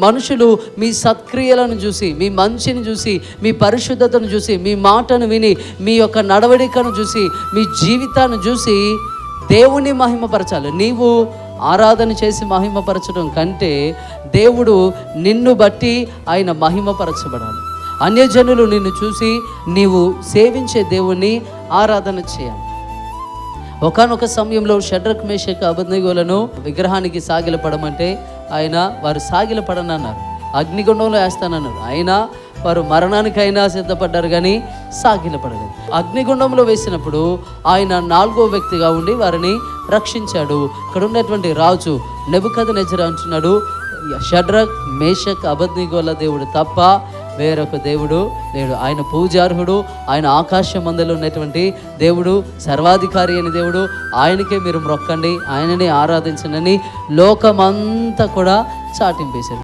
మనుషులు మీ సత్క్రియలను చూసి, మీ మంచిని చూసి, మీ పరిశుద్ధతను చూసి, మీ మాటను విని, మీ యొక్క నడవడికను చూసి, మీ జీవితాన్ని చూసి దేవుని మహిమపరచాలి. నీవు ఆరాధన చేసి మహిమపరచడం కంటే దేవుడు నిన్ను బట్టి ఆయన మహిమపరచబడాలి. అన్యజనులు నిన్ను చూసి నీవు సేవించే దేవుణ్ణి ఆరాధన చేయాలి. ఒకానొక సమయంలో షడ్రక్ మేషక్ అబేద్నెగోలను విగ్రహానికి సాగిలపడమంటే వారు సాగిలపడనన్నారు, అగ్నిగుండంలో వేస్తానన్నారు. అయినా వారు మరణానికైనా సిద్ధపడ్డారు, కానీ సాగిలపడలేదు. అగ్నిగుండంలో వేసినప్పుడు ఆయన 4వ వ్యక్తిగా ఉండి వారిని రక్షించాడు. ఇక్కడ ఉన్నటువంటి రాజు నెబుకద్నెజర్ అంటున్నాడు, షడ్రక్ మేషక్ అబేద్నెగోల దేవుడు తప్ప వేరొక దేవుడు లేడు. ఆయన పూజార్హుడు, ఆయన ఆకాశం మందులో ఉన్నటువంటి దేవుడు, సర్వాధికారి అయిన దేవుడు. ఆయనకే మీరు మొక్కండి, ఆయననే ఆరాధించండి లోకమంతా కూడా చాటింపేశాడు.